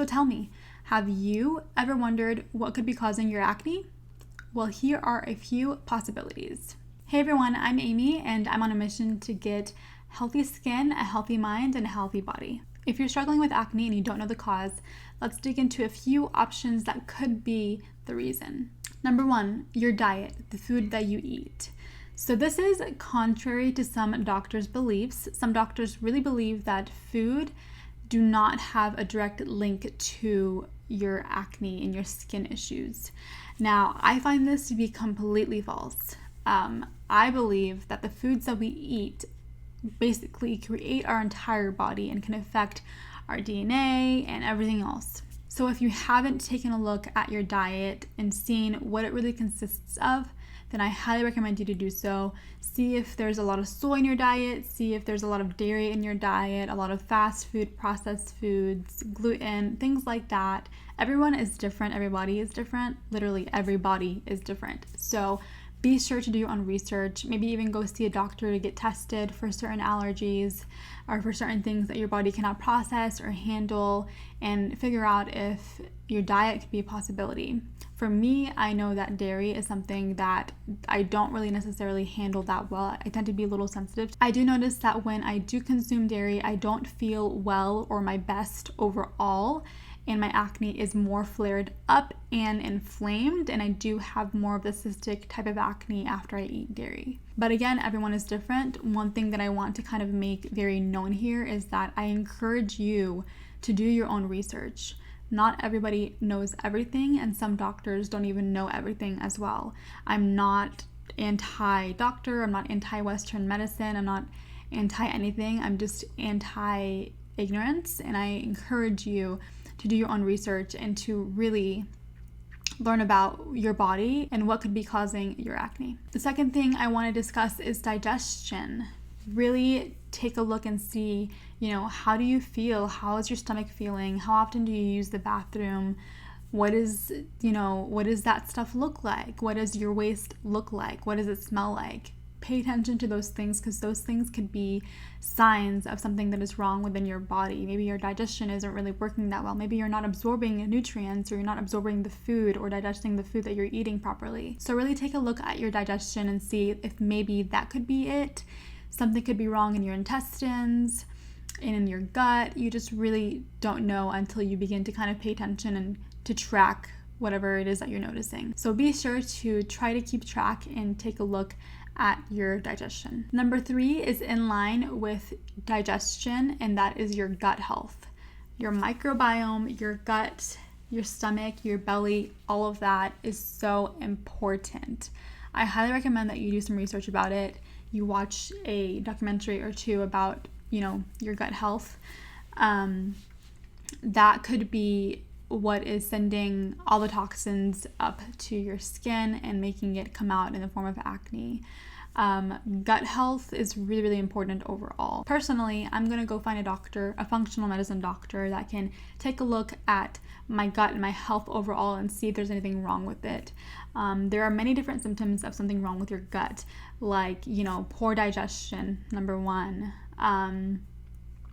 So tell me, have you ever wondered what could be causing your acne? Well, here are a few possibilities. Hey everyone, I'm Amy and I'm on a mission to get healthy skin, a healthy mind, and a healthy body. If you're struggling with acne and you don't know the cause, let's dig into a few options that could be the reason. Number one, your diet, the food that you eat. So this is contrary to some doctors' beliefs. Some doctors really believe that food do not have a direct link to your acne and your skin issues. Now, I find this to be completely false. I believe that the foods that we eat basically create our entire body and can affect our DNA and everything else. So if you haven't taken a look at your diet and seen what it really consists of, then I highly recommend you to do so. See if there's a lot of soy in your diet, see if there's a lot of dairy in your diet, a lot of fast food, processed foods, gluten, things like that. Everyone is different, everybody is different. Literally everybody is different. So be sure to do your own research, maybe even go see a doctor to get tested for certain allergies or for certain things that your body cannot process or handle, and figure out if your diet could be a possibility. For me, I know that dairy is something that I don't really necessarily handle that well. I tend to be a little sensitive. I do notice that when I do consume dairy, I don't feel well or my best overall, and my acne is more flared up and inflamed, and I do have more of the cystic type of acne after I eat dairy. But again, everyone is different. One thing that I want to kind of make very known here is that I encourage you to do your own research. Not everybody knows everything, and some doctors don't even know everything as well. I'm not anti-doctor, I'm not anti-Western medicine, I'm not anti-anything, I'm just anti-ignorance, and I encourage you to do your own research and to really learn about your body and what could be causing your acne. The second thing I want to discuss is digestion. Really take a look and see, how do you feel? How is your stomach feeling? How often do you use the bathroom? What does that stuff look like? What does your waist look like? What does it smell like? Pay attention to those things, because those things could be signs of something that is wrong within your body. Maybe your digestion isn't really working that well. Maybe you're not absorbing nutrients, or you're not absorbing the food or digesting the food that you're eating properly. So really take a look at your digestion and see if maybe that could be it. Something could be wrong in your intestines and in your gut. You just really don't know until you begin to kind of pay attention and to track whatever it is that you're noticing. So be sure to try to keep track and take a look at your digestion. Number 3 is in line with digestion, and that is your gut health. Your microbiome, your gut, your stomach, your belly, all of that is so important. I highly recommend that you do some research about it. You watch a documentary or two about, your gut health. That could be what is sending all the toxins up to your skin and making it come out in the form of acne. Gut health is really, really important overall. Personally, I'm going to go find a doctor, a functional medicine doctor, that can take a look at my gut and my health overall and see if there's anything wrong with it. There are many different symptoms of something wrong with your gut, like, poor digestion, number 1,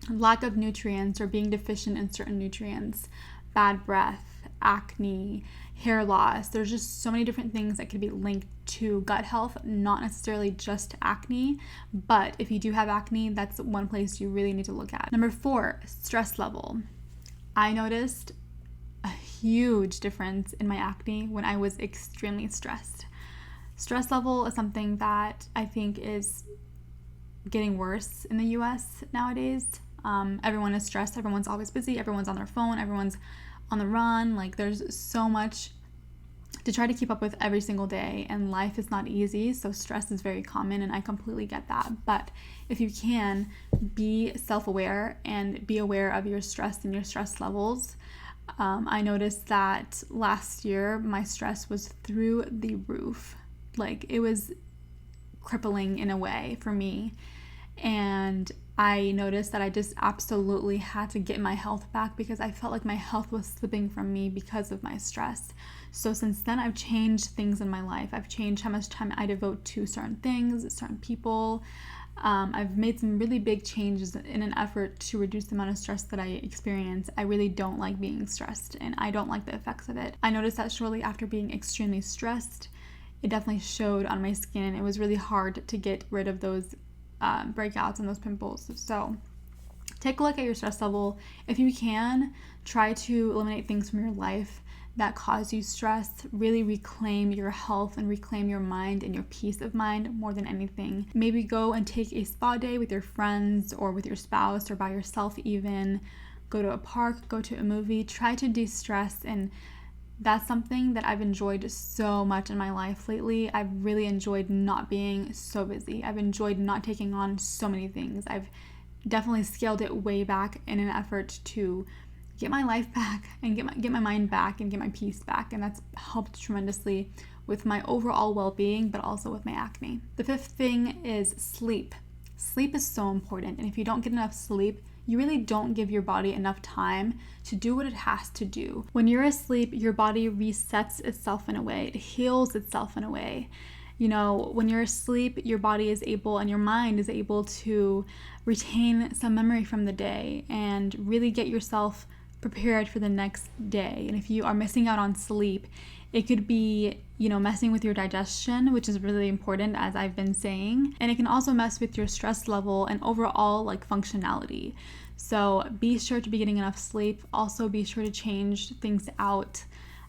lack of nutrients or being deficient in certain nutrients, bad breath, acne, hair loss. There's just so many different things that could be linked to gut health, not necessarily just acne, but if you do have acne, that's one place you really need to look at. Number 4, stress level. I noticed a huge difference in my acne when I was extremely stressed. Stress level is something that I think is getting worse in the US nowadays. Everyone is stressed, everyone's always busy, everyone's on their phone, everyone's on the run. Like, there's so much to try to keep up with every single day, and life is not easy, so stress is very common, and I completely get that. But if you can, be self-aware and be aware of your stress and your stress levels. I noticed that last year my stress was through the roof. Like, it was crippling in a way for me, and I noticed that I just absolutely had to get my health back because I felt like my health was slipping from me because of my stress. So since then, I've changed things in my life. I've changed how much time I devote to certain things, certain people. I've made some really big changes in an effort to reduce the amount of stress that I experience. I really don't like being stressed, and I don't like the effects of it. I noticed that shortly after being extremely stressed, it definitely showed on my skin. It was really hard to get rid of those breakouts and those pimples. So take a look at your stress level. If you can, try to eliminate things from your life that cause you stress. Really reclaim your health and reclaim your mind and your peace of mind more than anything. Maybe go and take a spa day with your friends or with your spouse or by yourself even. Go to a park, go to a movie, try to de-stress. And that's something that I've enjoyed so much in my life lately. I've really enjoyed not being so busy. I've enjoyed not taking on so many things. I've definitely scaled it way back in an effort to get my life back and get my mind back and get my peace back. And that's helped tremendously with my overall well-being, but also with my acne. The fifth thing is sleep. Sleep is so important. And if you don't get enough sleep, you really don't give your body enough time to do what it has to do. When you're asleep, your body resets itself in a way. It heals itself in a way. You know, when you're asleep, your body is able and your mind is able to retain some memory from the day and really get yourself prepared for the next day. And if you are missing out on sleep, it could be, messing with your digestion, which is really important, as I've been saying. And it can also mess with your stress level and overall functionality. So be sure to be getting enough sleep. Also be sure to change things out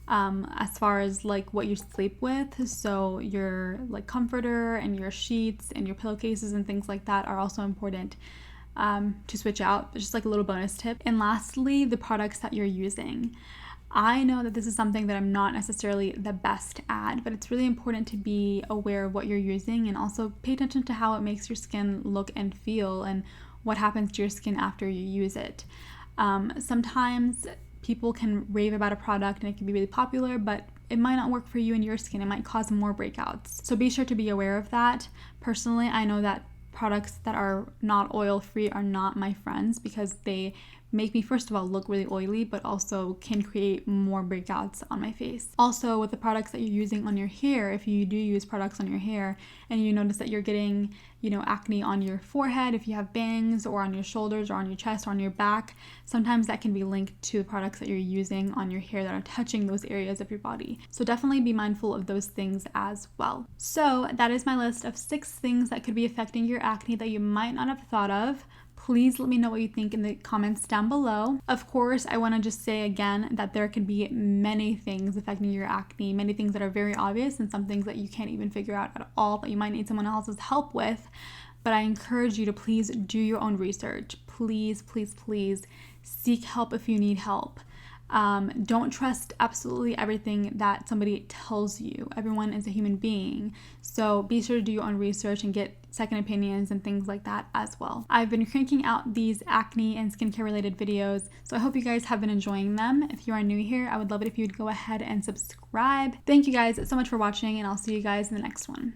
as far as what you sleep with. So your comforter and your sheets and your pillowcases and things like that are also important to switch out. Just a little bonus tip. And lastly, the products that you're using. I know that this is something that I'm not necessarily the best at, but it's really important to be aware of what you're using and also pay attention to how it makes your skin look and feel and what happens to your skin after you use it. Sometimes people can rave about a product and it can be really popular, but it might not work for you and your skin. It might cause more breakouts. So be sure to be aware of that. Personally, I know that products that are not oil-free are not my friends because they make me, first of all, look really oily, but also can create more breakouts on my face. Also, with the products that you're using on your hair, if you do use products on your hair and you notice that you're getting, acne on your forehead, if you have bangs, or on your shoulders, or on your chest, or on your back, sometimes that can be linked to the products that you're using on your hair that are touching those areas of your body. So definitely be mindful of those things as well. So that is my list of 6 things that could be affecting your acne that you might not have thought of. Please let me know what you think in the comments down below. Of course, I want to just say again that there can be many things affecting your acne, many things that are very obvious and some things that you can't even figure out at all, but you might need someone else's help with. But I encourage you to please do your own research. Please, please, please seek help if you need help. Don't trust absolutely everything that somebody tells you. Everyone is a human being. So be sure to do your own research and get second opinions and things like that as well. I've been cranking out these acne and skincare related videos, so I hope you guys have been enjoying them. If you are new here, I would love it if you would go ahead and subscribe. Thank you guys so much for watching, and I'll see you guys in the next one.